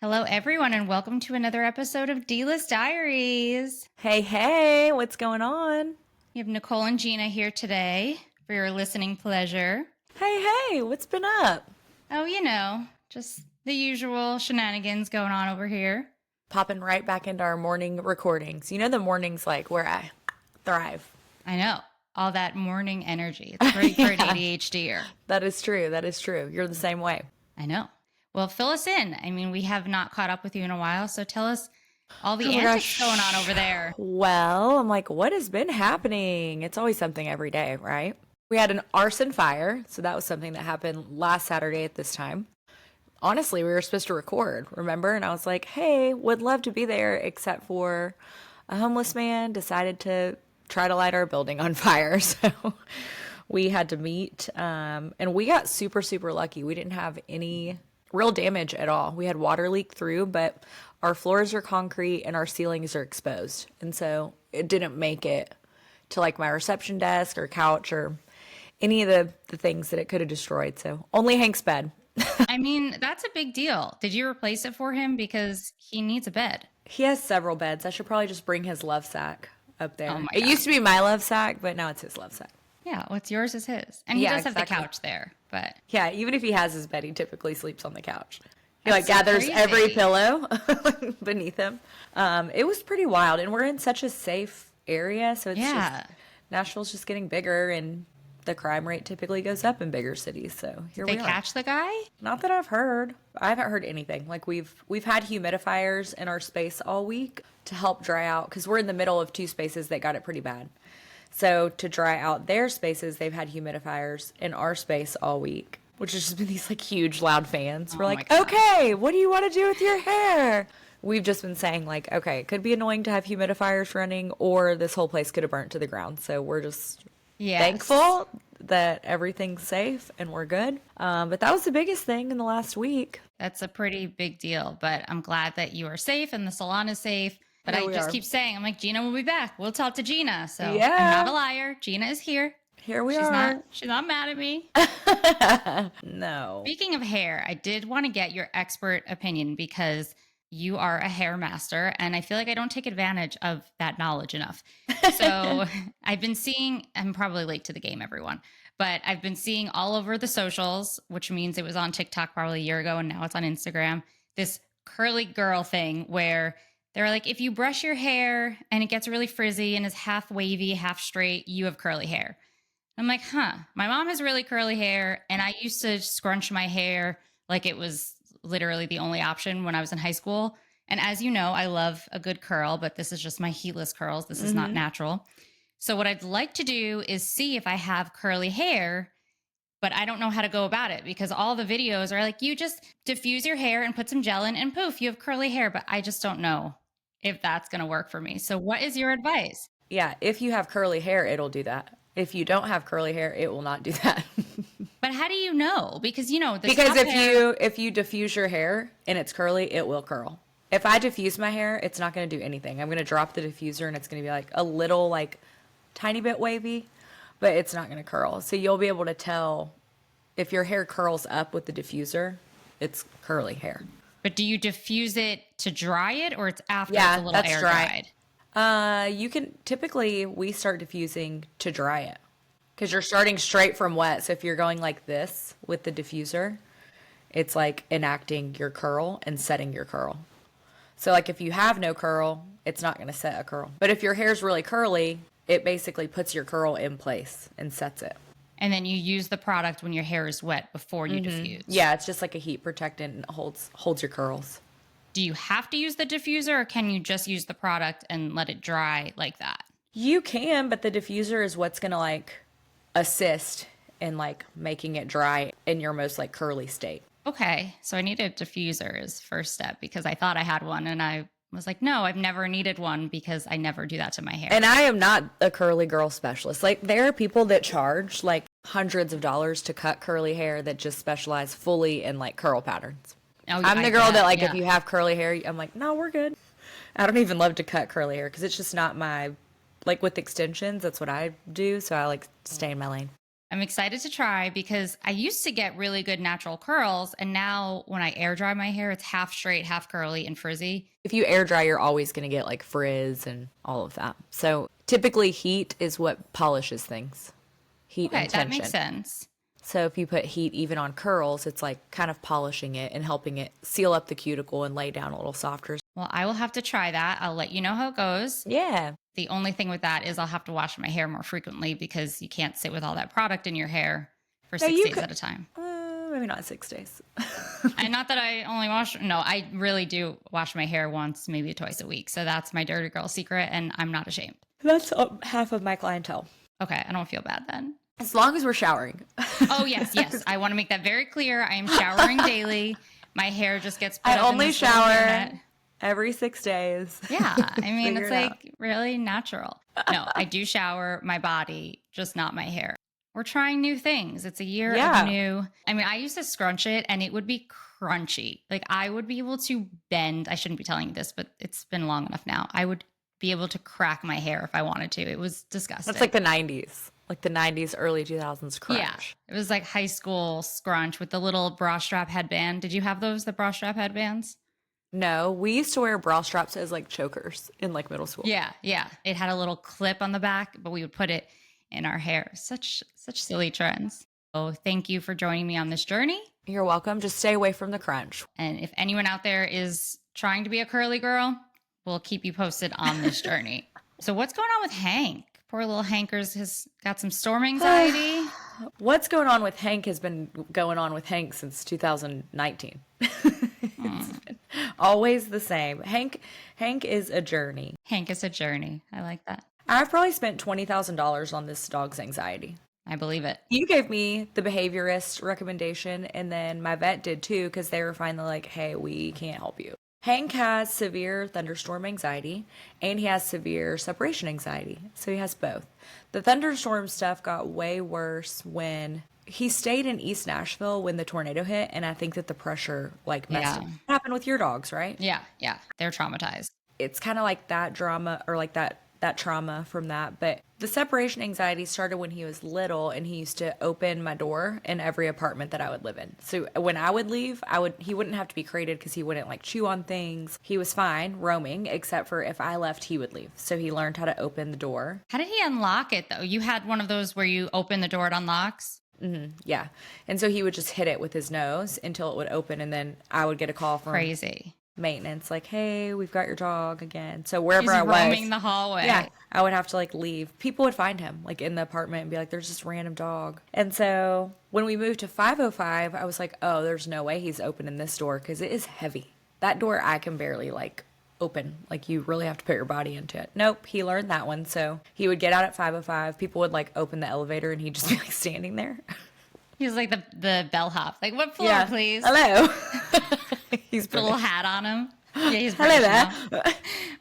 Hello, everyone, and welcome to another episode of D-List Diaries. Hey, what's going on? We have Nicole and Gina here today for your listening pleasure. Hey, what's been up? Oh, just the usual shenanigans going on over here. Popping right back into our morning recordings. You know the mornings like where I thrive. I know, all that morning energy. It's great for an ADHDer. That is true. You're the same way. I know. Well, fill us in. I mean, we have not caught up with you in a while, so tell us all the Oh my antics gosh. going on over there. Well, I'm like, what has been happening? It's always something every day, right? We had an arson fire, so that was something that happened last Saturday at this time. Honestly, we were supposed to record, remember? And I was like, hey, would love to be there, except for a homeless man decided to try to light our building on fire. So we had to meet, and we got super lucky. We didn't have any real damage at all. We had water leak through, but our floors are concrete and our ceilings are exposed. And so it didn't make it to like my reception desk or couch or any of the things that it could have destroyed. So only Hank's bed. I mean, that's a big deal. Did you replace it for him? Because he needs a bed. He has several beds. I should probably just bring his love sack up there. Oh my It God. used to be my love sack, but now it's his love sack. Yeah, what's yours is his. And he Yeah, does have the exactly. couch there, but Yeah, even if he has his bed, he typically sleeps on the couch. He That's like so gathers every crazy. pillow beneath him. It was pretty wild, and we're in such a safe area, so it's yeah. just Nashville's just getting bigger, and the crime rate typically goes up in bigger cities. So here They we are. catch the guy? Not that I've heard. I haven't heard anything. Like we've had humidifiers in our space all week to help dry out because we're in the middle of two spaces that got it pretty bad. So to dry out their spaces, they've had humidifiers in our space all week, which has just been these like huge loud fans. We're Oh my like, God. okay, what do you want to do with your hair? We've just been saying like, okay, it could be annoying to have humidifiers running or this whole place could have burnt to the ground. So we're just Yes. thankful that everything's safe and we're good. But that was the biggest thing in the last week. That's a pretty big deal, but I'm glad that you are safe and the salon is safe. But Here I we just are. keep saying, I'm like, Gina will be back. We'll talk to Gina. So I'm Yeah. not a liar. Gina is here. Here we She's are. not mad at me. No. Speaking of hair, I did want to get your expert opinion because you are a hair master and I feel like I don't take advantage of that knowledge enough. So I've been seeing, I'm probably late to the game, everyone, but I've been seeing all over the socials, which means it was on TikTok probably a year ago and now it's on Instagram, this curly girl thing where they're like, if you brush your hair and it gets really frizzy and is half wavy, half straight, you have curly hair. I'm like, my mom has really curly hair, and I used to scrunch my hair like it was literally the only option when I was in high school. And as you know, I love a good curl, but this is just my heatless curls. This is not natural. So what I'd like to do is see if I have curly hair, but I don't know how to go about it because all the videos are like, you just diffuse your hair and put some gel in and poof, you have curly hair. But I just don't know if that's going to work for me. So what is your advice? Yeah, if you have curly hair, it'll do that. If you don't have curly hair, it will not do that. But how do you know? Because the Because top hair, if you diffuse your hair and it's curly, it will curl. If I diffuse my hair, it's not going to do anything. I'm going to drop the diffuser and it's going to be like a little like tiny bit wavy, but it's not going to curl. So you'll be able to tell if your hair curls up with the diffuser, it's curly hair. but do you diffuse it to dry it or it's after Yeah, it's a little that's air dry. dried? You can typically we start diffusing to dry it because you're starting straight from wet. So if you're going like this with the diffuser, it's like enacting your curl and setting your curl. So like if you have no curl, it's not going to set a curl. But if your hair's really curly, it basically puts your curl in place and sets it. And then you use the product when your hair is wet before you diffuse. Yeah, it's just like a heat protectant and holds your curls. Do you have to use the diffuser or can you just use the product and let it dry like that? You can, but the diffuser is what's going to like assist in like making it dry in your most like curly state. Okay, so I need a diffuser as first step because I thought I had one and I was like, no, I've never needed one because I never do that to my hair. And I am not a curly girl specialist. Like there are people that charge like hundreds of dollars to cut curly hair that just specialize fully in like curl patterns. Oh, I'm I the girl bet, that like yeah. if you have curly hair, I'm like, no, we're good. I don't even love to cut curly hair because it's just not my like with extensions. That's what I do. So I like stay in my lane. I'm excited to try because I used to get really good natural curls. And now when I air dry my hair, it's half straight, half curly and frizzy. If you air dry, you're always going to get like frizz and all of that. So typically heat is what polishes things. Heat Okay, and that makes tension. sense. So if you put heat even on curls, it's like kind of polishing it and helping it seal up the cuticle and lay down a little softer. Well, I will have to try that. I'll let you know how it goes. Yeah. The only thing with that is I'll have to wash my hair more frequently because you can't sit with all that product in your hair for No, 6 days at a time. Maybe not 6 days. And not that I only wash, no, I really do wash my hair once, maybe twice a week. So that's my dirty girl secret, and I'm not ashamed. That's half of my clientele. Okay, I don't feel bad then. As long as we're showering. Oh, yes, yes. I want to make that very clear. I am showering daily. My hair just gets put I up in only this little shower unit. every 6 days. Yeah, I mean, Figure it's it out. like really natural. No, I do shower my body, just not my hair. We're trying new things. It's a year Yeah. of new. I mean, I used to scrunch it and it would be crunchy. Like I would be able to bend. I shouldn't be telling you this, but it's been long enough now. I would be able to crack my hair if I wanted to. It was disgusting. That's like the 90s. Like the 90s, early 2000s crunch. Yeah. It was like high school scrunch with the little bra strap headband. Did you have those, the bra strap headbands? No, we used to wear bra straps as like chokers in like middle school. Yeah, yeah. It had a little clip on the back, but we would put it in our hair. Such silly trends. So thank you for joining me on this journey. You're welcome. Just stay away from the crunch. And if anyone out there is trying to be a curly girl, we'll keep you posted on this journey. So what's going on with Hank? Poor little Hankers has got some storm anxiety. What's going on with Hank has been going on with Hank since 2019. It's been always the same. Hank is a journey. Hank is a journey. I like that. I've probably spent $20,000 on this dog's anxiety. I believe it. You gave me the behaviorist recommendation, and then my vet did too, because they were finally like, hey, we can't help you. Hank has severe thunderstorm anxiety, and he has severe separation anxiety. So he has both. The thunderstorm stuff got way worse when he stayed in East Nashville when the tornado hit, and I think that the pressure like messed him. It happened with your dogs, right? Yeah, yeah. They're traumatized. It's kind of like that drama or like that trauma from that. But the separation anxiety started when he was little, and he used to open my door in every apartment that I would live in. So when I would leave, he wouldn't have to be crated because he wouldn't like chew on things. He was fine roaming, except for if I left, he would leave. So he learned how to open the door. How did he unlock it though? You had one of those where you open the door, it unlocks? Yeah. And so he would just hit it with his nose until it would open, and then I would get a call from Crazy. maintenance like, hey, we've got your dog again. So wherever He's I was roaming the hallway. yeah, I would have to like leave. People would find him like in the apartment and be like, there's this random dog. And so when we moved to 505, I was like, oh, there's no way he's opening this door because it is heavy. That door I can barely like open. Like you really have to put your body into it. Nope, he learned that one. So he would get out at 505. People would like open the elevator and he'd just be like standing there. He was like the bellhop. Like, what floor, please? Hello. He's Put a little hat on him. Yeah, he's hello British there.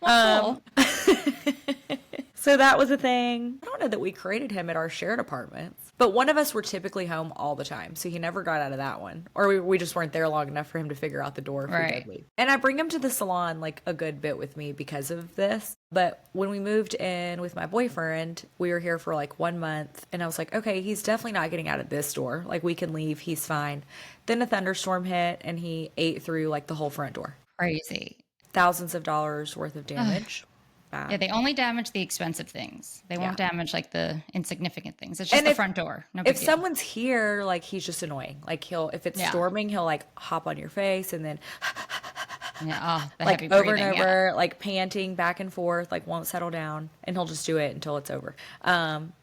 now. What floor? So that was a thing. I don't know that we created him at our shared apartments, but one of us were typically home all the time, so he never got out of that one. Or we just weren't there long enough for him to figure out the door if we did leave. And I bring him to the salon like a good bit with me because of this. But when we moved in with my boyfriend, we were here for like 1 month, and I was like, okay, he's definitely not getting out of this door. Like we can leave, he's fine. Then a thunderstorm hit, and he ate through like the whole front door. Crazy. Thousands of dollars worth of damage. Yeah, they only damage the expensive things. They won't damage like the insignificant things. It's just the front door. No big If deal. someone's here, like he's just annoying. Like if it's storming, he'll like hop on your face and then the like heavy over breathing, and over, like panting back and forth, like won't settle down, and he'll just do it until it's over.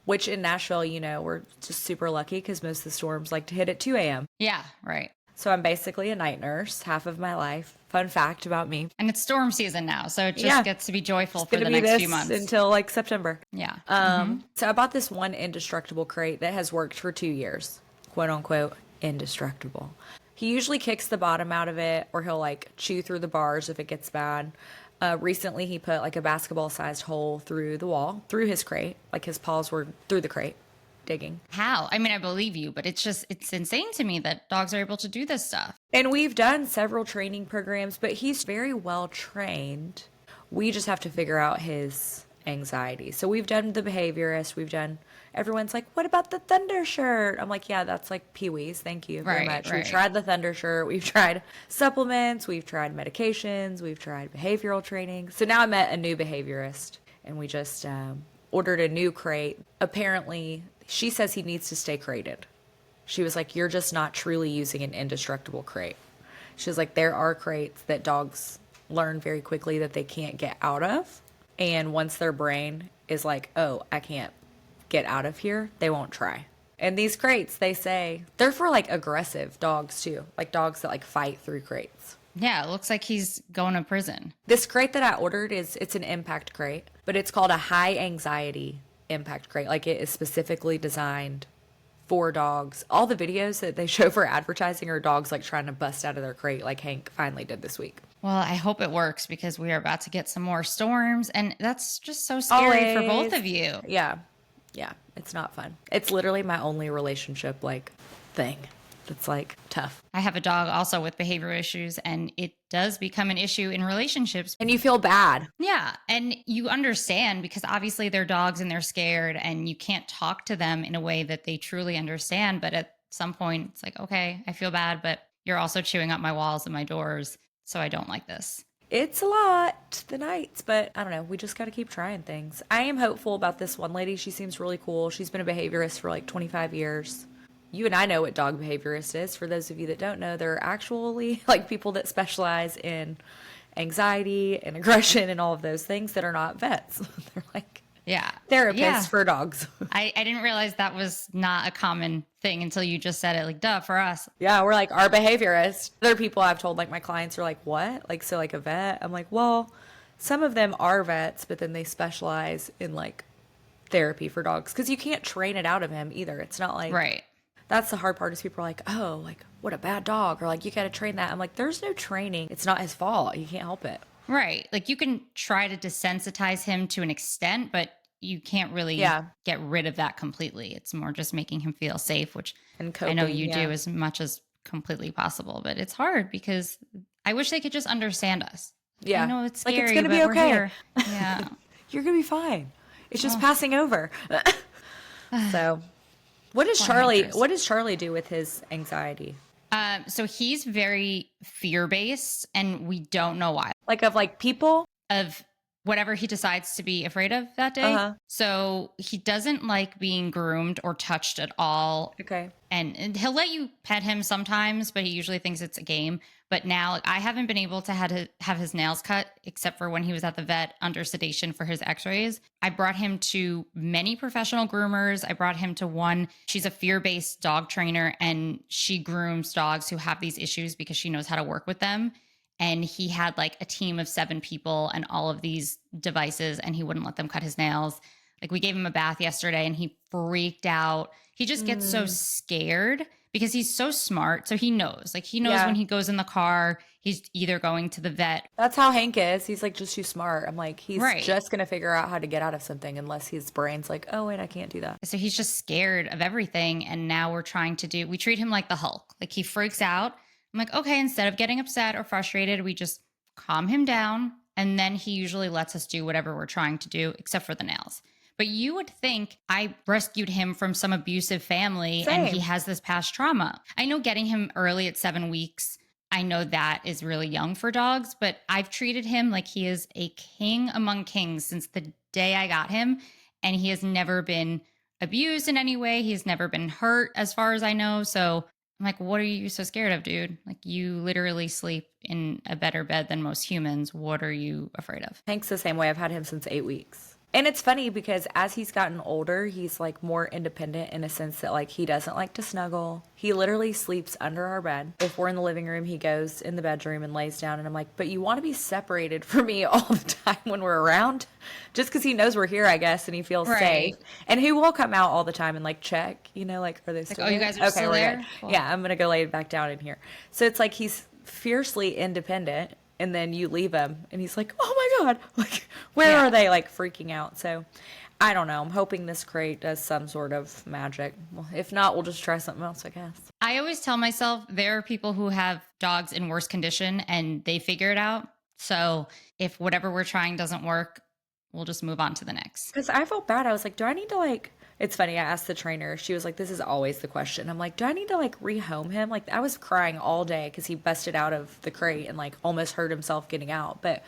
Which in Nashville, we're just super lucky because most of the storms like to hit at 2 a.m. Yeah, right. So I'm basically a night nurse half of my life. Fun fact about me. And it's storm season now, so it just gets to be joyful for the Gonna be next this few months. until like September. Yeah. So I bought this one indestructible crate that has worked for 2 years, quote unquote, indestructible. He usually kicks the bottom out of it, or he'll like chew through the bars if it gets bad. Recently he put like a basketball sized hole through the wall, through his crate, like his paws were through the crate digging. How? I mean, I believe you, but it's insane to me that dogs are able to do this stuff. And we've done several training programs, but he's very well trained. We just have to figure out his anxiety. So we've done the behaviorist, everyone's like, what about the thunder shirt? I'm like, yeah, that's like Pee-wee's. Thank you very Right, much. We've right. tried the thunder shirt. We've tried supplements. We've tried medications. We've tried behavioral training. So now I met a new behaviorist and we just ordered a new crate. Apparently, she says he needs to stay crated. She was like, you're just not truly using an indestructible crate. She was like, there are crates that dogs learn very quickly that they can't get out of. And once their brain is like, oh, I can't get out of here, they won't try. And these crates, they say, they're for like aggressive dogs too. Like dogs that like fight through crates. Yeah, it looks like he's going to prison. This crate that I ordered it's an impact crate, but it's called a high anxiety impact crate. Like it is specifically designed for dogs. All the videos that they show for advertising are dogs like trying to bust out of their crate like Hank finally did this week. Well, I hope it works because we are about to get some more storms and that's just so scary for both of you. Yeah. Yeah. It's not fun. It's literally my only relationship like thing that's like tough. I have a dog also with behavioral issues and it does become an issue in relationships. And you feel bad. Yeah. And you understand because obviously they're dogs and they're scared and you can't talk to them in a way that they truly understand. But at some point it's like, okay, I feel bad, but you're also chewing up my walls and my doors. So I don't like this. It's a lot, the nights, but I don't know. We just got to keep trying things. I am hopeful about this one lady. She seems really cool. She's been a behaviorist for like 25 years. You and I know what dog behaviorist is. For those of you that don't know, they're actually like people that specialize in anxiety and aggression and all of those things that are not vets. They're like therapists for dogs. I didn't realize that was not a common thing until you just said it. Like, duh, for us. Yeah, we're like our behaviorist. Other people I've told, like my clients are like, what? Like, so like a vet? I'm like, well, some of them are vets, but then they specialize in like therapy for dogs because you can't train it out of him either. It's not like Right. That's the hard part is people are like, oh, like what a bad dog, or like you got to train that. I'm like, there's no training. It's not his fault. You can't help it. Right. Like you can try to desensitize him to an extent, but you can't really get rid of that completely. It's more just making him feel safe, which And coping, I know you do as much as completely possible, but it's hard because I wish they could just understand us. Yeah. I know it's scary, like it's gonna but be we're okay. here. Yeah. You're gonna be fine. It's just passing over. So what does Charlie do with his anxiety? So he's very fear-based and we don't know why. Like of like people? Of whatever he decides to be afraid of that day. So he doesn't like being groomed or touched at all. Okay. And he'll let you pet him sometimes, but he usually thinks it's a game. But now I haven't been able to have his nails cut except for when he was at the vet under sedation for his x-rays. I brought him to many professional groomers. I brought him to one. She's a fear-based dog trainer and she grooms dogs who have these issues because she knows how to work with them. And he had like a team of 7 people and all of these devices and he wouldn't let them cut his nails. Like we gave him a bath yesterday and he freaked out. He just gets so scared because he's so smart. So he knows when he goes in the car, he's either going to the vet. That's how Hank is. He's like just too smart. I'm like, he's just going to figure out how to get out of something unless his brain's like, oh, wait, I can't do that. So he's just scared of everything. And now we treat him like the Hulk. Like he freaks out. I'm like, okay, instead of getting upset or frustrated, we just calm him down. And then he usually lets us do whatever we're trying to do, except for the nails. But you would think I rescued him from some abusive family and he has this past trauma. I know getting him early at 7 weeks, I know that is really young for dogs, but I've treated him like he is a king among kings since the day I got him. And he has never been abused in any way. He's never been hurt as far as I know. So I'm like, what are you so scared of, dude? Like you literally sleep in a better bed than most humans. What are you afraid of? Hank's the same way. I've had him since 8 weeks. And it's funny because as he's gotten older, he's like more independent in a sense that like he doesn't like to snuggle. He literally sleeps under our bed. If we're in the living room, he goes in the bedroom and lays down. And I'm like, but you want to be separated from me all the time when we're around? Just because he knows we're here, I guess, and he feels safe. And he will come out all the time and like check, like, are they still there? You guys are still there? Cool. Yeah, I'm going to go lay back down in here. So it's like he's fiercely independent. And then you leave him and he's like, oh my God, like, where are they? Like freaking out. So I don't know. I'm hoping this crate does some sort of magic. Well, if not, we'll just try something else, I guess. I always tell myself there are people who have dogs in worse condition and they figure it out. So if whatever we're trying doesn't work, we'll just move on to the next. Because I felt bad. I was like, do I need to like, it's funny. I asked the trainer, she was like, this is always the question. I'm like, do I need to like rehome him? Like, I was crying all day because he busted out of the crate and like almost hurt himself getting out. But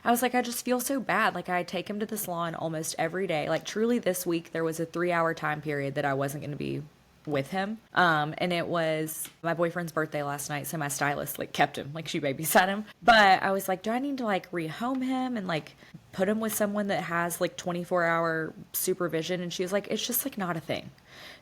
I was like, I just feel so bad. Like, I take him to the salon almost every day. Like, truly, this week, there was a 3 hour time period that I wasn't going to be with him. And it was my boyfriend's birthday last night. So my stylist like kept him, like she babysat him. But I was like, do I need to like rehome him and like put him with someone that has like 24-hour supervision? And she was like, it's just like not a thing.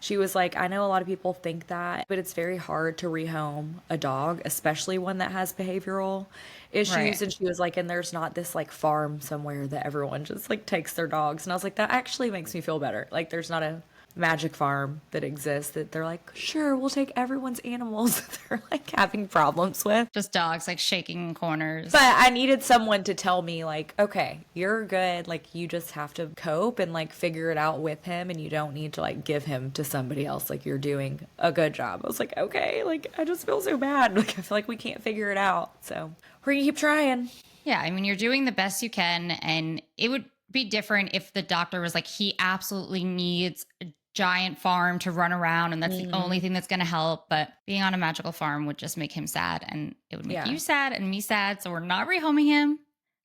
She was like, I know a lot of people think that, but it's very hard to rehome a dog, especially one that has behavioral issues. Right. And she was like, and there's not this like farm somewhere that everyone just like takes their dogs. And I was like, that actually makes me feel better. Like, there's not a magic farm that exists that they're like, sure, we'll take everyone's animals that they're like having problems with. Just dogs like shaking in corners. But I needed someone to tell me like, okay, you're good. Like, you just have to cope and like figure it out with him, and you don't need to like give him to somebody else. Like, you're doing a good job. I was like, okay, like I just feel so bad. Like, I feel like we can't figure it out. So we're gonna keep trying. Yeah, I mean, you're doing the best you can, and it would be different if the doctor was like, he absolutely needs a giant farm to run around and that's the only thing that's going to help. But being on a magical farm would just make him sad, and it would make you sad and me sad. So we're not rehoming him.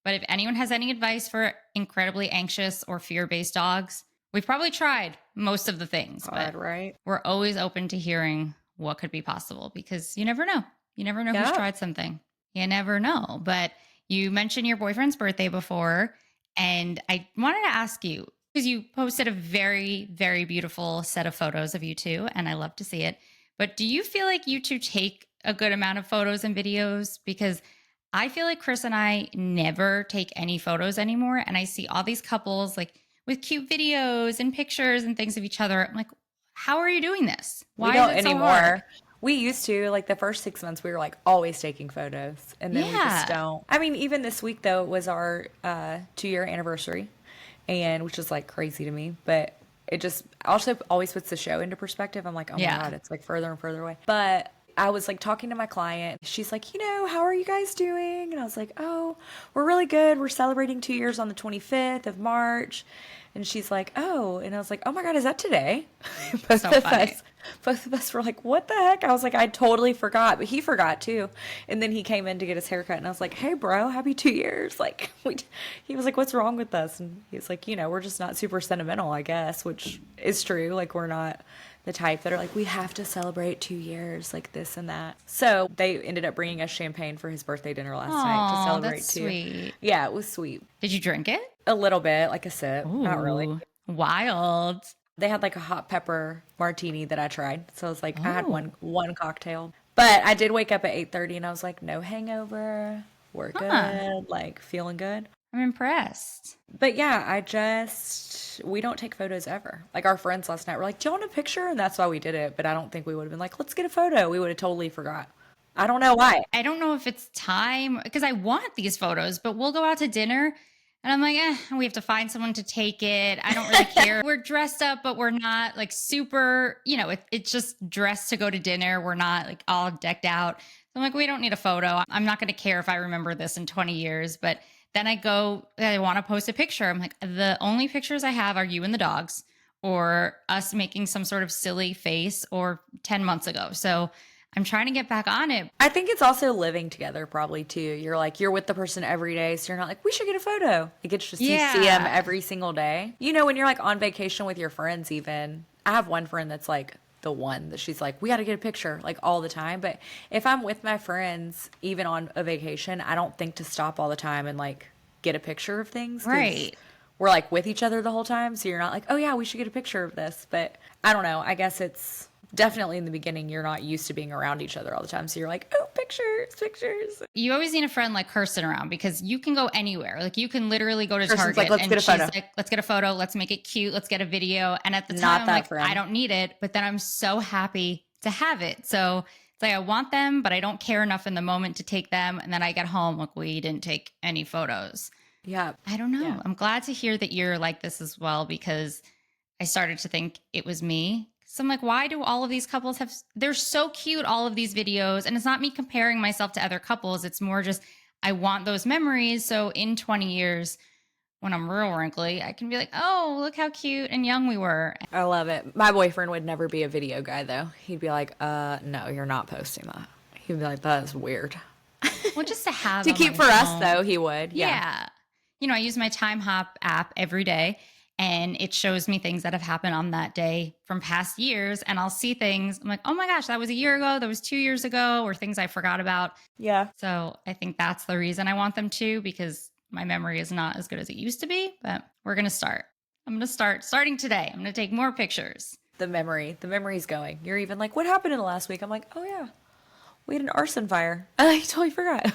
But if anyone has any advice for incredibly anxious or fear-based dogs, we've probably tried most of the things, but right? we're always open to hearing what could be possible, because you never know. You never know who's tried something. You never know. But you mentioned your boyfriend's birthday before, and I wanted to ask you, because you posted a very, very beautiful set of photos of you two, and I love to see it. But do you feel like you two take a good amount of photos and videos? Because I feel like Chris and I never take any photos anymore. And I see all these couples like with cute videos and pictures and things of each other. I'm like, how are you doing this? Why we don't is it so anymore. hard? We used to, like the first 6 months, we were like always taking photos, and then we just don't. I mean, even this week though, it was our 2-year anniversary, and which is like crazy to me, but it just also always puts the show into perspective. I'm like, oh my God, it's like further and further away. But I was like talking to my client. She's like, how are you guys doing? And I was like, oh, we're really good. We're celebrating 2 years on the 25th of March. And she's like, oh, and I was like, oh my God, is that today? both of us were like, what the heck? I was like, I totally forgot, but he forgot too. And then he came in to get his haircut, and I was like, hey bro, happy 2 years. Like, he was like, what's wrong with us? And he's like, we're just not super sentimental, I guess, which is true. Like, we're not the type that are like, we have to celebrate 2 years, like this and that. So they ended up bringing us champagne for his birthday dinner last night to celebrate that's too. Sweet. Yeah, it was sweet. Did you drink it? A little bit, like a sip, not really. Ooh, wild. They had like a hot pepper martini that I tried. So I was like, I had one cocktail. But I did wake up at 8:30 and I was like, no hangover. We're good. Like, feeling good. I'm impressed. But yeah, we don't take photos ever. Like, our friends last night were like, do you want a picture? And that's why we did it. But I don't think we would have been like, let's get a photo. We would have totally forgot. I don't know why. I don't know if it's time, because I want these photos, but we'll go out to dinner and I'm like, we have to find someone to take it. I don't really care. We're dressed up, but we're not like super, it's just dressed to go to dinner. We're not like all decked out. So I'm like, we don't need a photo. I'm not going to care if I remember this in 20 years. But then I want to post a picture. I'm like, the only pictures I have are you and the dogs, or us making some sort of silly face, or 10 months ago. So I'm trying to get back on it. I think it's also living together probably too. You're with the person every day, so you're not like, we should get a photo. Like, it's just you see them every single day. When you're like on vacation with your friends even. I have one friend that's like the one that she's like, we got to get a picture like all the time. But if I'm with my friends, even on a vacation, I don't think to stop all the time and like get a picture of things. Right. We're like with each other the whole time. So you're not like, oh yeah, we should get a picture of this. But I don't know. I guess it's definitely in the beginning, you're not used to being around each other all the time. So you're like, oh, pictures. You always need a friend like Kirsten around, because you can go anywhere. Like, you can literally go to Kirsten's Target like, let's and get a she's photo. like, let's get a photo. Let's make it cute. Let's get a video. And at the Not time, I'm that like, friend. I don't need it. But then I'm so happy to have it. So it's like, I want them, but I don't care enough in the moment to take them. And then I get home, like, we didn't take any photos. Yeah. I don't know. Yeah. I'm glad to hear that you're like this as well, because I started to think it was me. So I'm like, why do all of these couples they're so cute, all of these videos. And it's not me comparing myself to other couples. It's more just, I want those memories. So in 20 years, when I'm real wrinkly, I can be like, oh, look how cute and young we were. I love it. My boyfriend would never be a video guy though. He'd be like, no, you're not posting that. He'd be like, that is weird. Well, just to have To on keep my for us phone. though, he would. Yeah. Yeah. I use my Time Hop app every day and it shows me things that have happened on that day from past years. And I'll see things. I'm like, oh my gosh, that was a year ago. That was 2 years ago, or things I forgot about. Yeah. So I think that's the reason I want them to, because my memory is not as good as it used to be. But we're going to start. I'm going to starting today. I'm going to take more pictures. The memory's going. You're even like, what happened in the last week? I'm like, oh yeah, we had an arson fire. I totally forgot.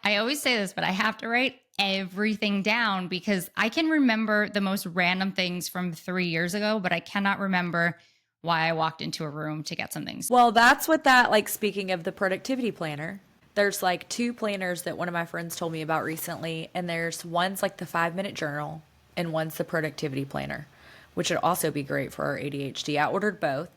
I always say this, but I have to write everything down because I can remember the most random things from 3 years ago, but I cannot remember why I walked into a room to get some things. Well, that's what that, like, speaking of the productivity planner, there's like two planners that one of my friends told me about recently. And there's one's like the 5-minute journal and one's the productivity planner, which would also be great for our ADHD. I ordered both.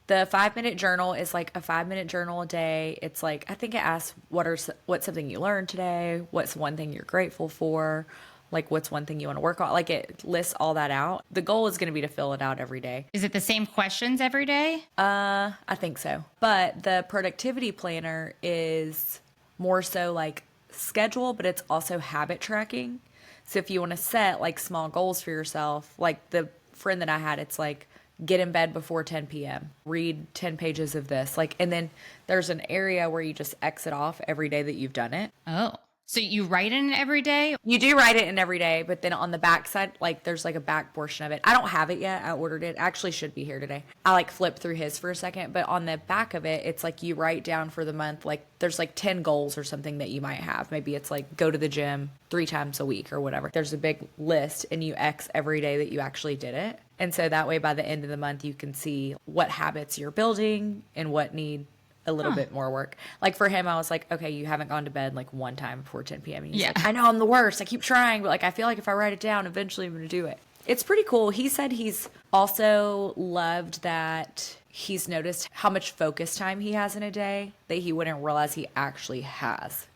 The 5-minute journal is like a 5-minute journal a day. It's like, I think it asks what's something you learned today, what's one thing you're grateful for, like what's one thing you want to work on. Like it lists all that out. The goal is going to be to fill it out every day. Is it the same questions every day? I think so. But the productivity planner is more so like schedule, but it's also habit tracking. So if you want to set like small goals for yourself, like the friend that I had, it's like, get in bed before 10 p.m. Read 10 pages of this. Like, and then there's an area where you just exit off every day that you've done it. Oh, so you write in it every day? You do write it in every day, but then on the back side, like there's like a back portion of it. I don't have it yet. I ordered it. Actually should be here today. I like flipped through his for a second, but on the back of it, it's like you write down for the month, like there's like 10 goals or something that you might have. Maybe it's like go to the gym 3 times a week or whatever. There's a big list and you X every day that you actually did it. And so that way by the end of the month, you can see what habits you're building and what need a little bit more work. Like for him, I was like, okay, you haven't gone to bed like one time before 10 p.m. And he's like, I know I'm the worst. I keep trying, but like I feel like if I write it down, eventually I'm going to do it. It's pretty cool. He said he's also loved that he's noticed how much focus time he has in a day that he wouldn't realize he actually has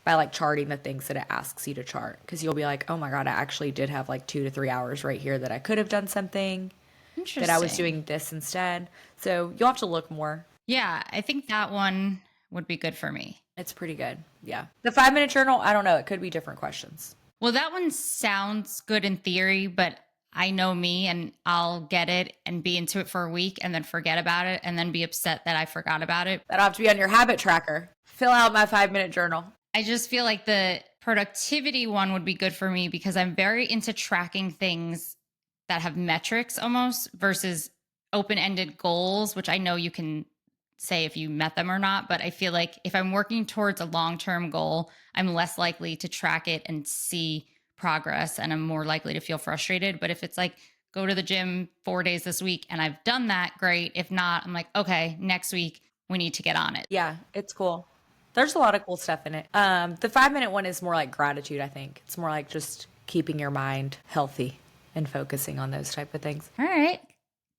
by like charting the things that it asks you to chart. Because you'll be like, oh my God, I actually did have like 2 to 3 hours right here that I could have done something, that I was doing this instead. So you'll have to look more. Yeah, I think that one would be good for me. It's pretty good. Yeah. The 5-minute journal, I don't know. It could be different questions. Well, that one sounds good in theory, but I know me and I'll get it and be into it for a week and then forget about it and then be upset that I forgot about it. That'll have to be on your habit tracker. Fill out my 5-minute journal. I just feel like the productivity one would be good for me because I'm very into tracking things that have metrics almost versus open-ended goals, which I know you can say if you met them or not. But I feel like if I'm working towards a long-term goal, I'm less likely to track it and see progress and I'm more likely to feel frustrated. But if it's like, go to the gym 4 days this week and I've done that, great. If not, I'm like, okay, next week we need to get on it. Yeah, it's cool. There's a lot of cool stuff in it. The 5-minute one is more like gratitude, I think. It's more like just keeping your mind healthy and focusing on those type of things. All right.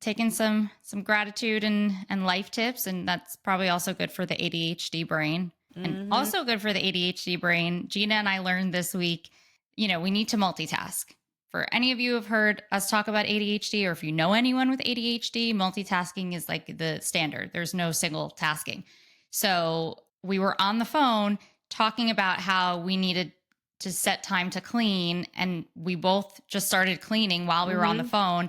Taking some gratitude and life tips. And that's probably also good for the ADHD brain. And also good for the ADHD brain. Gina and I learned this week, we need to multitask. For any of you who have heard us talk about ADHD, or if you know anyone with ADHD, multitasking is like the standard. There's no single tasking. So we were on the phone talking about how we needed to set time to clean. And we both just started cleaning while we were on the phone.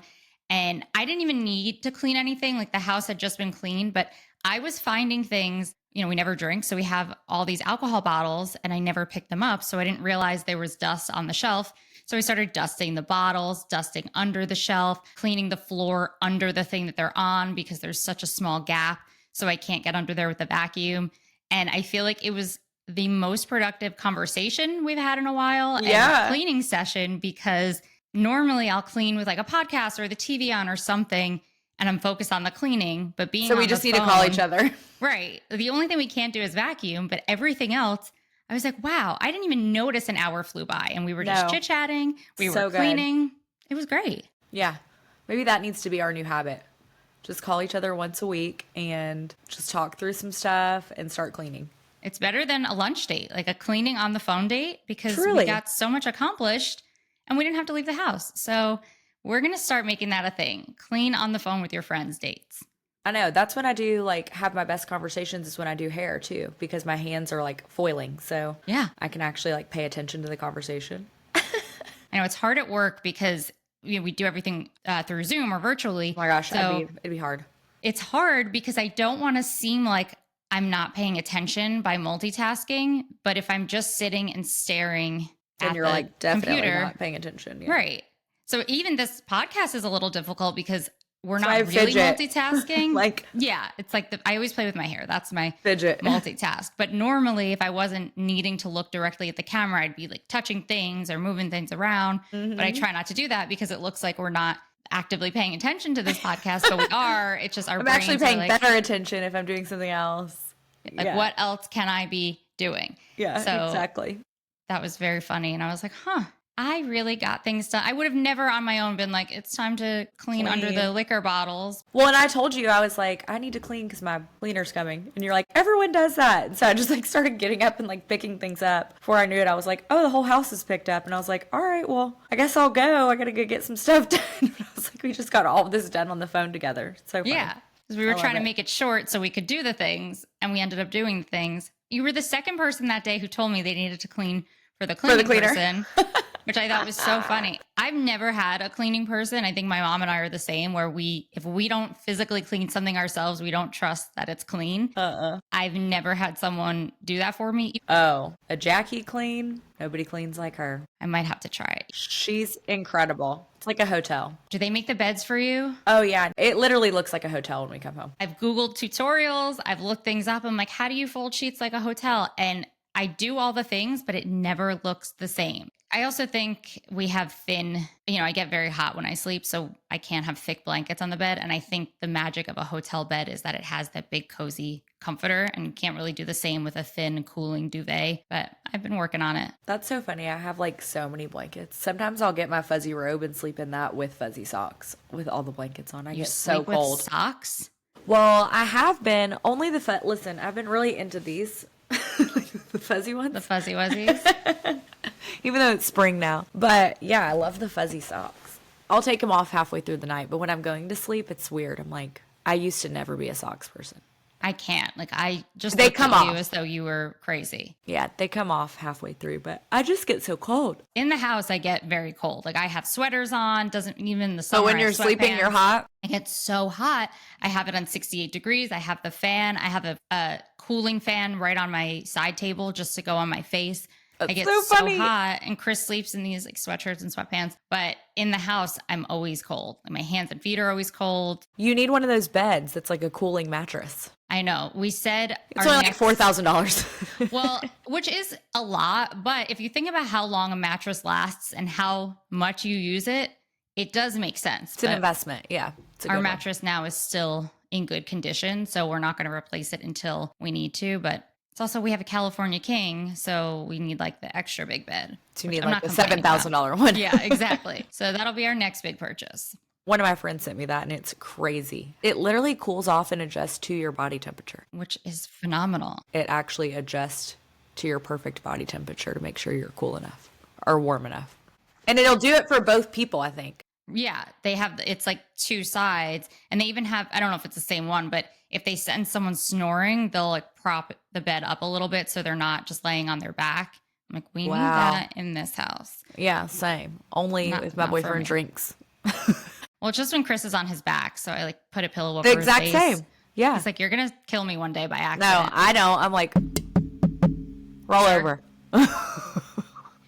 And I didn't even need to clean anything. Like the house had just been cleaned, but I was finding things, we never drink. So we have all these alcohol bottles and I never picked them up. So I didn't realize there was dust on the shelf. So I started dusting the bottles, dusting under the shelf, cleaning the floor under the thing that they're on because there's such a small gap. So I can't get under there with the vacuum. And I feel like it was the most productive conversation we've had in a while. Yeah. And cleaning session, because normally I'll clean with like a podcast or the TV on or something, and I'm focused on the cleaning, but being So we just need to call each other. Right. The only thing we can't do is vacuum, but everything else, I was like, wow, I didn't even notice an hour flew by and we were just chit-chatting. We were cleaning. It was great. Yeah. Maybe that needs to be our new habit. Just call each other once a week and just talk through some stuff and start cleaning. It's better than a lunch date, like a cleaning on the phone date, because Truly. we got so much accomplished. and we didn't have to leave the house. So we're going to start making that a thing. Clean on the phone with your friends dates. I know. That's when I do like have my best conversations is when I do hair too, because my hands are like foiling. So Yeah. I can actually like pay attention to the conversation. I know it's hard at work because we do everything through Zoom or virtually. Oh my gosh, So it'd be hard. it's hard because I don't want to seem like I'm not paying attention by multitasking. But if I'm just sitting and staring And at you're the like definitely computer, not paying attention. Yeah. right? So even this podcast is a little difficult because we're So I not really fidget. multitasking. Like yeah, it's like I always play with my hair. That's my fidget. multitask. But normally, if I wasn't needing to look directly at the camera, I'd be like touching things or moving things around. But I try not to do that because it looks like we're not actively paying attention to this podcast, but we are. It's just our I'm brains actually are paying like, better attention if I'm doing something else. like what else can I be doing? Yeah, So exactly. that was very funny. And I was like, I really got things done. I would have never on my own been like, it's time to clean under the liquor bottles. Well, and I told you, I was like, I need to clean because my cleaner's coming. And you're like, everyone does that. And so I just like started getting up and like picking things up. Before I knew it, I was like, oh, the whole house is picked up. And I was like, all right, well, I guess I'll go. I got to go get some stuff done. But I was like, we just got all of this done on the phone together. So funny. Yeah. Because we were trying to make it short so we could do the things. And we ended up doing the things. You were the second person that day who told me they needed to clean for the cleaning person. Which I thought was so funny. I've never had a cleaning person. I think my mom and I are the same, where if we don't physically clean something ourselves, we don't trust that it's clean. I've never had someone do that for me. Oh, a Jackie clean? Nobody cleans like her. I might have to try it. She's incredible. It's like a hotel. Do they make the beds for you? Oh, yeah. It literally looks like a hotel when we come home. I've Googled tutorials. I've looked things up. I'm like, how do you fold sheets like a hotel? And I do all the things, but it never looks the same. I also think we have I get very hot when I sleep, so I can't have thick blankets on the bed. And I think the magic of a hotel bed is that it has that big cozy comforter, and you can't really do the same with a thin cooling duvet, but I've been working on it. That's so funny. I have like so many blankets. Sometimes I'll get my fuzzy robe and sleep in that with fuzzy socks with all the blankets on. I get so sleep with cold. socks? Well, I have been only listen, I've been really into these. Like the fuzzy ones. The fuzzy wuzzies? Even though it's spring now. But yeah, I love the fuzzy socks. I'll take them off halfway through the night, but when I'm going to sleep, it's weird. I'm like, I used to never be a socks person. I can't. Like, I just They looked come at off. you as though you were crazy. Yeah, they come off halfway through, but I just get so cold. In the house, I get very cold. Like, I have sweaters on, doesn't even the summer. So when I you're have sleeping, sweatpants. you're hot? I get so hot. I have it on 68 degrees. I have the fan. I have a cooling fan right on my side table just to go on my face. That's I get so so funny. hot, and Chris sleeps in these like sweatshirts and sweatpants. But in the house, I'm always cold. Like, my hands and feet are always cold. You need one of those beds that's like a cooling mattress. I know. We said It's only like $4,000. well, which is a lot, but if you think about how long a mattress lasts and how much you use it, it does make sense. It's an investment. Yeah. It's a Our good one. mattress now is still in good condition, so we're not going to replace it until we need to. But it's also, we have a California king, so we need like the extra big bed. So you need I'm like not the complaining about. $7,000 one. Yeah, exactly. So that'll be our next big purchase. One of my friends sent me that and it's crazy. It literally cools off and adjusts to your body temperature. Which is phenomenal. It actually adjusts to your perfect body temperature to make sure you're cool enough or warm enough. And it'll do it for both people, I think. Yeah, they have, it's like two sides, and they even have, I don't know if it's the same one, but if they sense someone snoring, they'll like prop the bed up a little bit so they're not just laying on their back. I'm like, we need that in this house. Yeah, same. Only if my boyfriend drinks. Well, it's just when Chris is on his back, so I like put a pillow over The his exact face. same. Yeah. He's like, you're gonna kill me one day by accident. No, I don't. I'm like, roll over.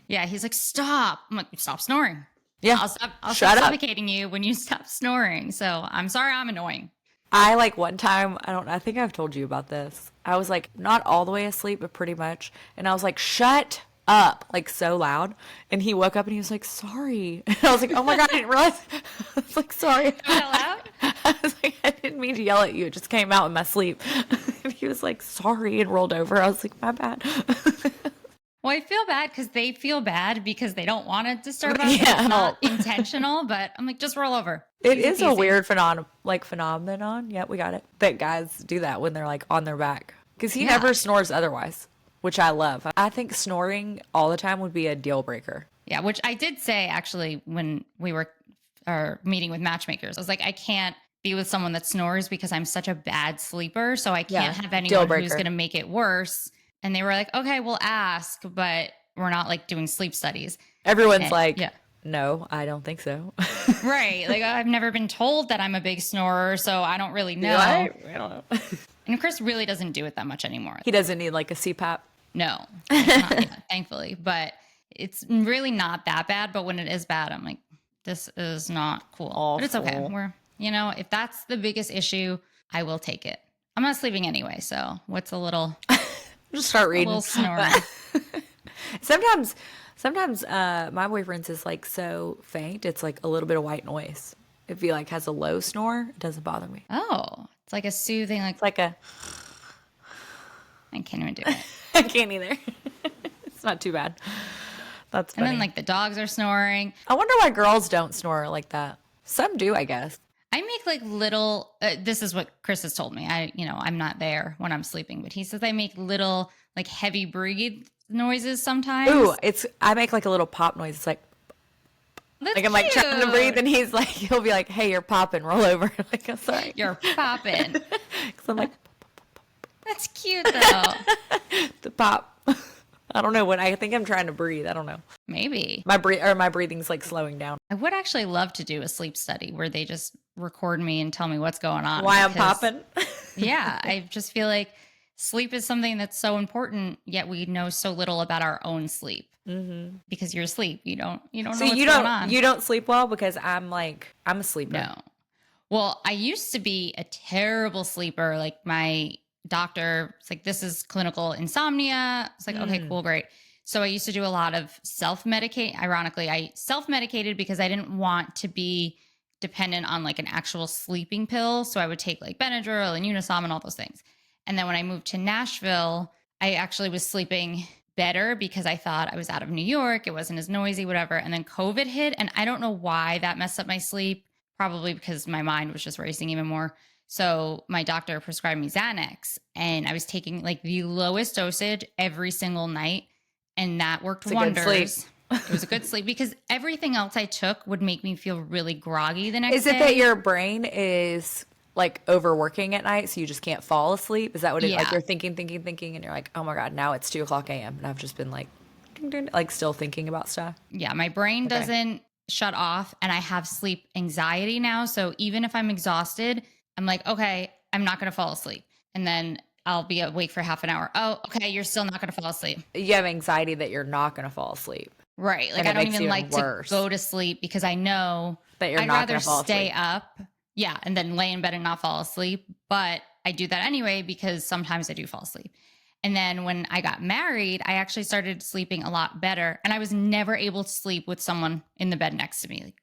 Yeah, he's like, stop. I'm like, stop snoring. Yeah. I'll stop Shut up. suffocating you when you stop snoring. So I'm sorry I'm annoying. I like one time, I think I've told you about this. I was like not all the way asleep, but pretty much. And I was like, shut up, like so loud. And he woke up and he was like, sorry. And I was like, oh my God, I didn't realize. I was like, sorry. Out loud? I was like, I didn't mean to yell at you. It just came out in my sleep. And he was like, sorry, and rolled over. I was like, my bad. Well, I feel bad because they feel bad because they don't want to disturb us. Yeah. It's not intentional, but I'm like, just roll over. It Easy is a peasy. weird phenomenon. Yeah, we got it. That guys do that when they're like on their back. Because he never snores otherwise, which I love. I think snoring all the time would be a deal breaker. Yeah, which I did say actually when we were meeting with matchmakers. I was like, I can't be with someone that snores because I'm such a bad sleeper. So I can't Yeah. have Deal anyone who's breaker. going to make it worse. And they were like, okay, we'll ask, but we're not like doing sleep studies. Everyone's And like, yeah, no, I don't think so. right. Like I've never been told that I'm a big snorer, so I don't really Do know. I don't know. And Chris really doesn't do it that much anymore. He doesn't need like a CPAP. No, like not yet, thankfully. But it's really not that bad. But when it is bad, I'm like, this is not cool. But it's okay. Awful. If that's the biggest issue, I will take it. I'm not sleeping anyway. So what's Just start a reading. little snoring? Sometimes my boyfriend's is like so faint, it's like a little bit of white noise. If he like has a low snore, it doesn't bother me. Oh, it's like a soothing, like It's like a I can't even do it. I can't either. It's not too bad. That's And funny. then like the dogs are snoring. I wonder why girls don't snore like that. Some do, I guess. I make like little, this is what Chris has told me. I'm not there when I'm sleeping, but he says I make little like heavy breathe noises sometimes. Ooh, I make like a little pop noise. It's like That's I'm like trying to cute. breathe, and he'll be like, "Hey, you're popping, roll over." Like, I'm sorry. You're popping. 'Cause I'm like That's cute though. the pop. I don't know what I think I'm trying to breathe. I don't know. Maybe. My breathing's like slowing down. I would actually love to do a sleep study where they just record me and tell me what's going on. Why I'm because, popping? Yeah, I just feel like sleep is something that's so important, yet we know so little about our own sleep. Mm-hmm. Because you're asleep, you don't know what's going on. You don't sleep well because I'm a sleeper. No. Well, I used to be a terrible sleeper. Like my doctor, it's like, this is clinical insomnia. It's like, okay, cool, great. So I used to do a lot of self-medicate. Ironically, I self-medicated because I didn't want to be dependent on like an actual sleeping pill. So I would take like Benadryl and Unisom and all those things. And then when I moved to Nashville, I actually was sleeping better because I thought I was out of New York. It wasn't as noisy, whatever. And then COVID hit. And I don't know why that messed up my sleep. Probably because my mind was just racing even more. So my doctor prescribed me Xanax and I was taking like the lowest dosage every single night. And that worked wonders. It was a good sleep because everything else I took would make me feel really groggy the next day. Is it that your brain is like overworking at night, so you just can't fall asleep? Is that what it like? Yeah. You're thinking, and you're like, oh my god, now it's 2:00 a.m. and I've just been like, ding, ding, like still thinking about stuff. Yeah, my brain doesn't shut off and I have sleep anxiety now. So even if I'm exhausted, I'm like, okay, I'm not going to fall asleep. And then I'll be awake for half an hour. Oh, okay, you're still not going to fall asleep. You have anxiety that you're not going to fall asleep. Right. Like And I it don't makes even you like worse. to go to sleep because I know That you're I'd not rather going to fall stay asleep. up. Yeah. And then lay in bed and not fall asleep. But I do that anyway because sometimes I do fall asleep. And then when I got married, I actually started sleeping a lot better. And I was never able to sleep with someone in the bed next to me. Like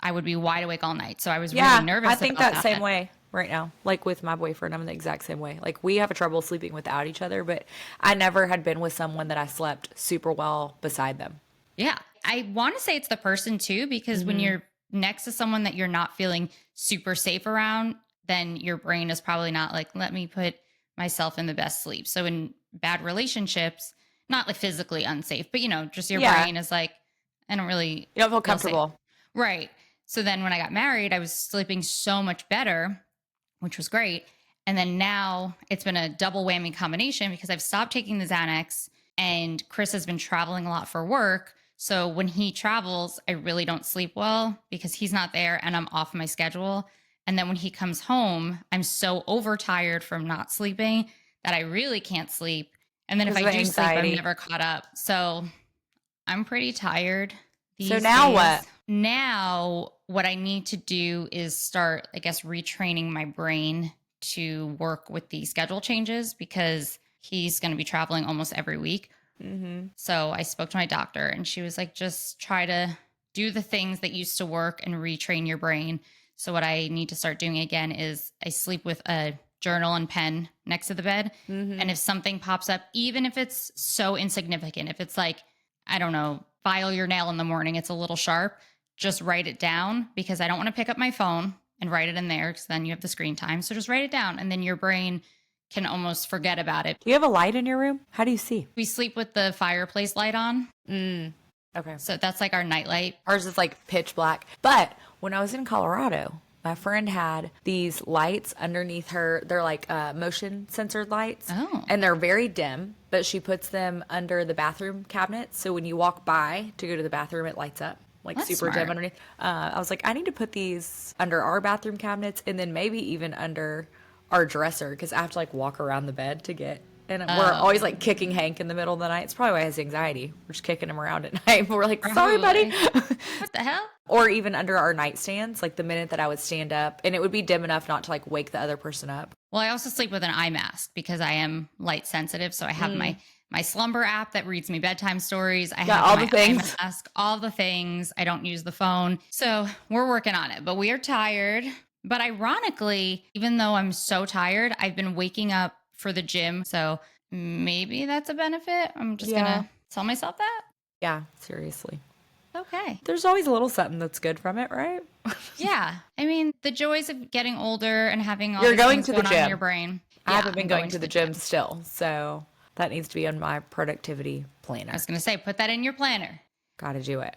I would be wide awake all night. So I was really nervous. I think about that same way right now. Like with my boyfriend, I'm the exact same way. Like we have a trouble sleeping without each other, but I never had been with someone that I slept super well beside them. Yeah. I want to say it's the person too, because when you're next to someone that you're not feeling super safe around, then your brain is probably not like, let me put myself in the best sleep. So in bad relationships, not like physically unsafe, but just your brain is like, I don't really You don't feel safe. comfortable. Right. So then when I got married, I was sleeping so much better, which was great. And then now it's been a double whammy combination because I've stopped taking the Xanax and Chris has been traveling a lot for work. So when he travels, I really don't sleep well because he's not there and I'm off my schedule. And then when he comes home, I'm so overtired from not sleeping that I really can't sleep. And then if Because I of do sleep, anxiety. I'm never caught up. So I'm pretty tired these So now days. what? Now what I need to do is start, I guess, retraining my brain to work with the schedule changes because he's going to be traveling almost every week. So I spoke to my doctor and she was like, just try to do the things that used to work and retrain your brain. So what I need to start doing again is I sleep with a journal and pen next to the bed. And if something pops up, even if it's so insignificant, if it's like, I don't know, file your nail in the morning, it's a little sharp, just write it down because I don't want to pick up my phone and write it in there because then you have the screen time. So just write it down and then your brain can almost forget about it. Do you have a light in your room? How do you see? We sleep with the fireplace light on. Okay. So that's like our nightlight. Ours is like pitch black. But when I was in Colorado, my friend had these lights underneath her. They're like motion censored lights. Oh. And they're very dim, but she puts them under the bathroom cabinet. So when you walk by to go to the bathroom, it lights up. Like That's super smart. dim underneath. I was like, I need to put these under our bathroom cabinets and then maybe even under our dresser because I have to like walk around the bed to get. And we're always like kicking Hank in the middle of the night. It's probably why he has anxiety. We're just kicking him around at night. We're like, sorry, buddy. What the hell? Or even under our nightstands, like the minute that I would stand up and it would be dim enough not to like wake the other person up. Well, I also sleep with an eye mask because I am light sensitive. So I have my slumber app that reads me bedtime stories. I have all my the things. eye mask, all the things. I don't use the phone. So we're working on it, but we are tired. But ironically, even though I'm so tired, I've been waking up for the gym. So maybe that's a benefit. I'm just going to tell myself that. Yeah, seriously. Okay. There's always a little something that's good from it, right? Yeah. I mean, the joys of getting older and having all You're these going things to the going on in gym. your brain. I Yeah, haven't been I'm going to the gym still. So that needs to be on my productivity planner. I was going to say, put that in your planner. Got to do it.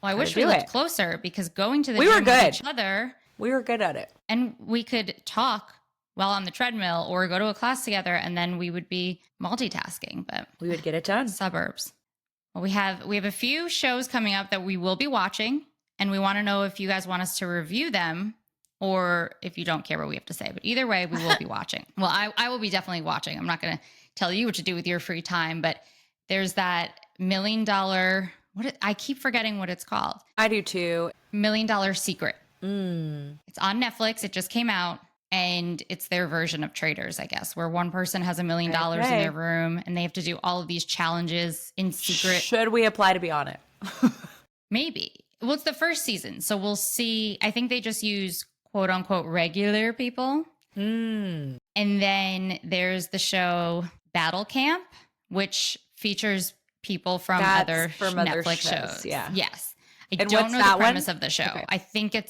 Well, I wish do we lived it. closer because going to the We gym were with good. each other We were good at it. and we could talk while on the treadmill or go to a class together and then we would be multitasking, but We would get it done. suburbs. Well, we have a few shows coming up that we will be watching and we want to know if you guys want us to review them or if you don't care what we have to say. But either way, we will be watching. Well, I will be definitely watching. I'm not going to tell you what to do with your free time, but there's that $1 million, I keep forgetting what it's called. I do too. $1 Million Secret. It's on Netflix. It just came out and it's their version of Traders, I guess, where one person has $1 million in Okay. their room and they have to do all of these challenges in secret. Should we apply to be on it? Maybe. Well, it's the first season. So we'll see. I think they just use quote unquote regular people. And then there's the show Battle Camp, which features people from other Netflix shows. Yeah. Yes. I And don't what's know the that premise one? of the show. Okay.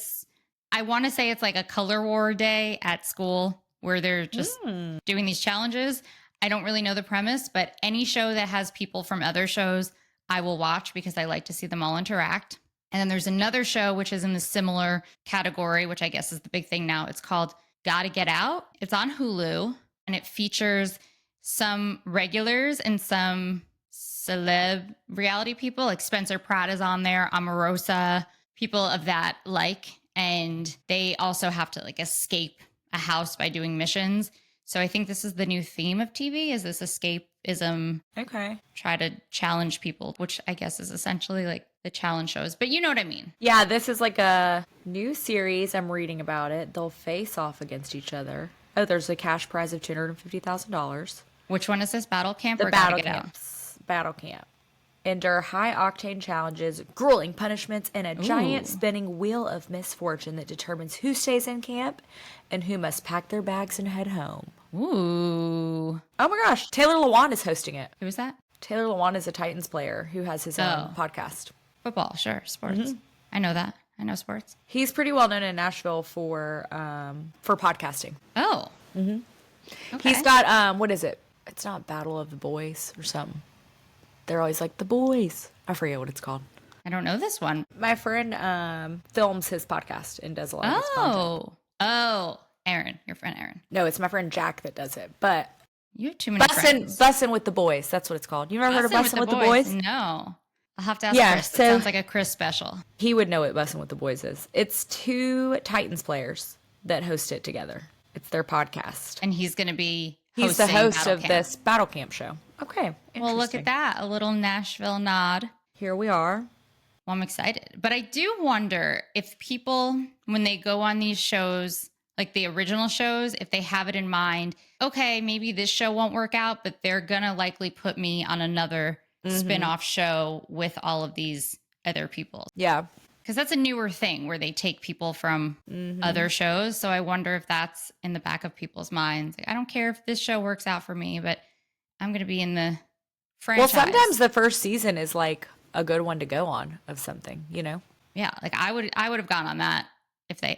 I want to say it's like a color war day at school where they're just doing these challenges. I don't really know the premise, but any show that has people from other shows, I will watch because I like to see them all interact. And then there's another show which is in the similar category, which I guess is the big thing now. It's called Gotta Get Out. It's on Hulu and it features some regulars and some celeb reality people. Like Spencer Pratt is on there, Omarosa, people of that like. And they also have to like escape a house by doing missions. So I think this is the new theme of TV is this escapism. Okay. Try to challenge people, which I guess is essentially like the challenge shows. But you know what I mean. Yeah, this is like a new series. I'm reading about it. They'll face off against each other. Oh, there's a cash prize of $250,000. Which one is this? Battle Camp The or Gotta battle Get Out? camps. Battle camp. Endure high octane challenges, grueling punishments, and a giant spinning wheel of misfortune that determines who stays in camp and who must pack their bags and head home. Ooh. Oh my gosh, Taylor Lewan is hosting it. Who is that? Taylor Lewan is a Titans player who has his own podcast. Football, sure. Sports. I know that. I know sports. He's pretty well known in Nashville for podcasting. Oh. Okay. He's got what is it? It's not Battle of the Boys or something. They're always like the boys. I forget what it's called. I don't know this one. My friend films his podcast and does a lot of his content. Oh, Aaron, your friend Aaron. No, it's my friend Jack that does it. But You have too many friends. Bussin' with the Boys. That's what it's called. You ever heard of Bussin' with the Boys? No. I'll have to ask Yeah, Chris. so- It sounds like a Chris special. He would know what Bussin' with the Boys is. It's two Titans players that host it together. It's their podcast. And he's going to be He's the hosting host Battle of Camp. this Battle Camp show. Okay. Well, look interesting. at that. A little Nashville nod. Here we are. Well, I'm excited. But I do wonder if people, when they go on these shows, like the original shows, if they have it in mind, okay, maybe this show won't work out, but they're going to likely put me on another spin-off show with all of these other people. Yeah. Because that's a newer thing where they take people from other shows. So I wonder if that's in the back of people's minds. Like, I don't care if this show works out for me, but I'm going to be in the franchise. Well, sometimes the first season is like a good one to go on of something, you know? Yeah, like I would have gone on that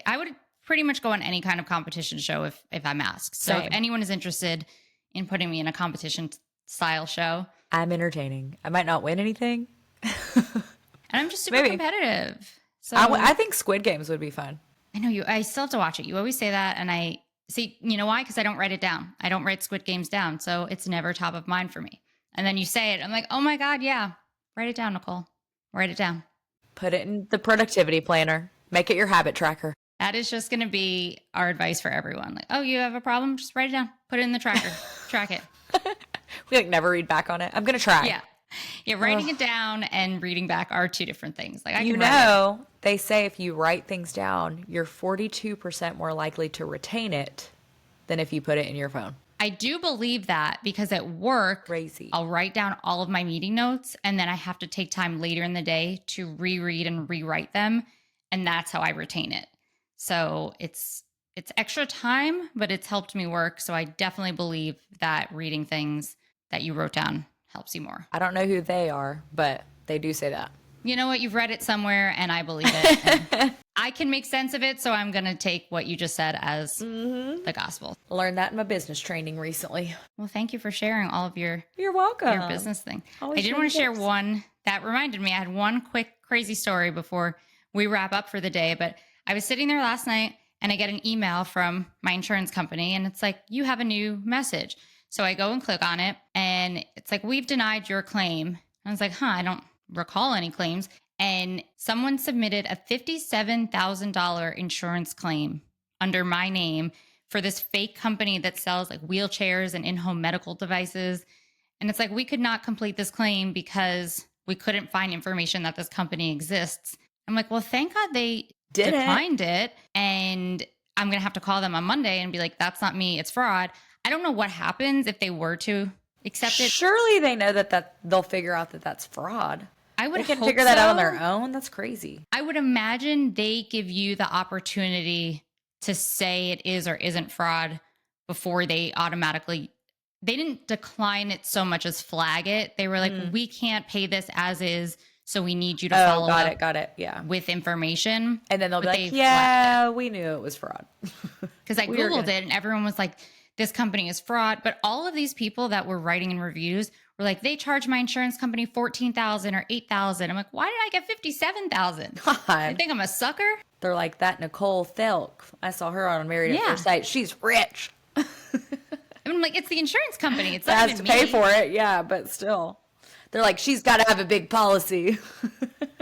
I would pretty much go on any kind of competition show if I'm asked. So Same. if anyone is interested in putting me in a competition style show, I'm entertaining. I might not win anything. And I'm just super Maybe. competitive. So I think Squid Games would be fun. I know you, I still have to watch it. You always say that. And I see, you know why? Because I don't write it down. I don't write Squid Games down. So it's never top of mind for me. And then you say it. I'm like, oh my God, yeah. Write it down, Nicole. Write it down. Put it in the productivity planner. Make it your habit tracker. That is just going to be our advice for everyone. Like, oh, you have a problem? Just write it down. Put it in the tracker. Track it. We like never read back on it. I'm going to try. Yeah. Yeah. Writing it down and reading back are two different things. Like, I You can write it. know, they say if you write things down, you're 42% more likely to retain it than if you put it in your phone. I do believe that because at work, Crazy. I'll write down all of my meeting notes and then I have to take time later in the day to reread and rewrite them. And that's how I retain it. So it's extra time, but it's helped me work. So I definitely believe that reading things that you wrote down helps you more. I don't know who they are, but they do say that. You know what? You've read it somewhere and I believe it. And I can make sense of it. So I'm going to take what you just said as the gospel. Learned that in my business training recently. Well, thank you for sharing all of your You're welcome. business thing. Always I did want to sharing share tips. one that reminded me. I had one quick crazy story before we wrap up for the day, but I was sitting there last night and I get an email from my insurance company and it's like, you have a new message. So I go and click on it and it's like, we've denied your claim. I was like, I don't recall any claims. And someone submitted a $57,000 insurance claim under my name for this fake company that sells like wheelchairs and in-home medical devices. And it's like, we could not complete this claim because we couldn't find information that this company exists. I'm like, well, thank God they declined it. And I'm going to have to call them on Monday and be like, that's not me. It's fraud. I don't know what happens if they were to accept it. Surely they know that they'll figure out that that's fraud. I would They can hope figure that out on so. their own. That's crazy. I would imagine they give you the opportunity to say it is or isn't fraud before they automatically, they didn't decline it so much as flag it. They were like, we can't pay this as is. So we need you to follow up Got it. Yeah. with information. And then they'll be But like, they yeah, we knew it was fraud. Because I We were Googled gonna- it and everyone was like, this company is fraud. But all of these people that were writing in reviews were like, they charged my insurance company $14,000 or $8,000. I'm like, why did I get $57,000? I God. think I'm a sucker. They're like, that Nicole Thelk. I saw her on Married at First Sight. She's rich. I'm like, it's the insurance company. It's That not has even to pay me. for it. Yeah, but still. They're like, she's got to have a big policy.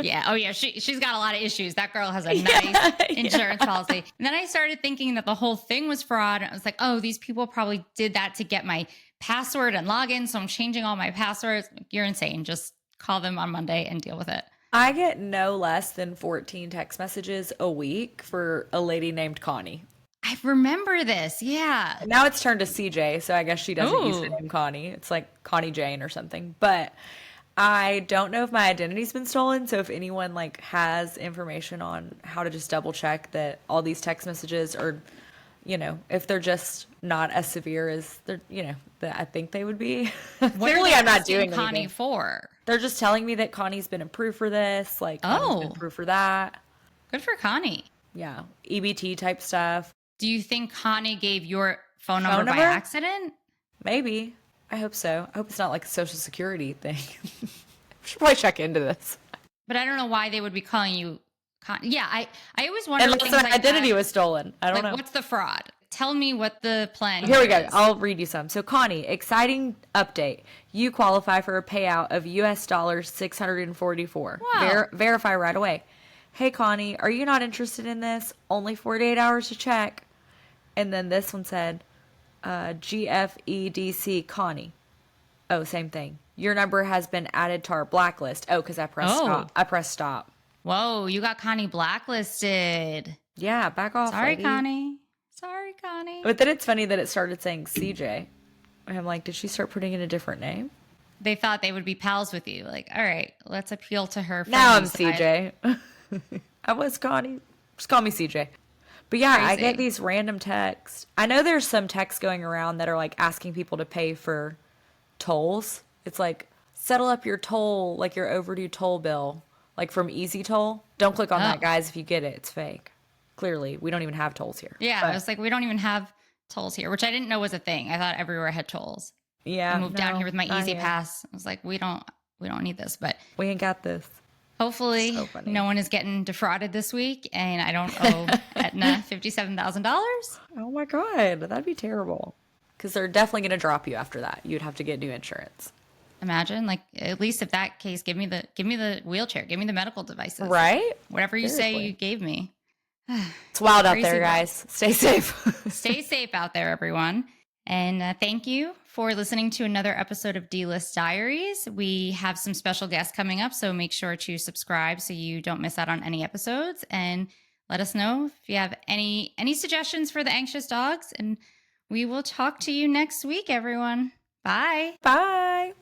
Yeah. Oh, yeah. She's got a lot of issues. That girl has a nice insurance policy. And then I started thinking that the whole thing was fraud. I was like, oh, these people probably did that to get my password and login. So I'm changing all my passwords. You're insane. Just call them on Monday and deal with it. I get no less than 14 text messages a week for a lady named Connie. I remember this. Yeah. Now it's turned to CJ, so I guess she doesn't use the Ooh. name Connie. It's like Connie Jane or something. But I don't know if my identity's been stolen. So if anyone like has information on how to just double check that all these text messages are, you know, if they're just not as severe as they're, you know, that I think they would be. What Clearly, are they I'm not asking doing Connie anything. for? They're just telling me that Connie's been approved for this. Like, Connie's been Oh. approved for that. Good for Connie. Yeah, EBT type stuff. Do you think Connie gave your phone number by number? accident? Maybe. I hope so. I hope it's not like a social security thing. Should probably check into this. But I don't know why they would be calling you. Yeah, I always wonder Unless things my like identity that. was stolen. I don't Like, know. what's the fraud? Tell me what the plan Here we go. is. I'll read you some. So, Connie, exciting update. You qualify for a payout of US dollars 644. Wow. Verify right away. Hey, Connie, are you not interested in this? Only 48 hours to check. And then this one said, GFEDC Connie. Oh, same thing. Your number has been added to our blacklist. Oh, because I pressed stop. I pressed stop. Whoa, you got Connie blacklisted. Yeah, back off. Sorry, lady. Connie. Sorry, Connie. But then it's funny that it started saying CJ. I'm like, did she start putting in a different name? They thought they would be pals with you. Like, all right, let's appeal to her. Now I'm friendly side. CJ. I was Connie. Just call me CJ. But yeah, I Crazy. get these random texts. I know there's some texts going around that are like asking people to pay for tolls. It's like, settle up your toll, like your overdue toll bill, like from Easy Toll. Don't click on that, Oh. guys. If you get it, it's fake. Clearly, we don't even have tolls here. Yeah, But, I was like, we don't even have tolls here, which I didn't know was a thing. I thought everywhere had tolls. yeah. I moved down no, here with my not Easy here. Pass. I was like, we don't need this, but We ain't got this. Hopefully So funny. no one is getting defrauded this week and I don't owe Aetna $57,000. Oh my God, that'd be terrible. Because they're definitely going to drop you after that. You'd have to get new insurance. Imagine, like, at least if that case, give me the wheelchair, give me the medical devices. Right? Whatever you say Seriously. you gave me. It's wild out Crazy there, world. guys. Stay safe. Stay safe out there, everyone. And thank you for listening to another episode of D-List Diaries. We have some special guests coming up, so make sure to subscribe so you don't miss out on any episodes. And let us know if you have any suggestions for the anxious dogs. And we will talk to you next week, everyone. Bye. Bye.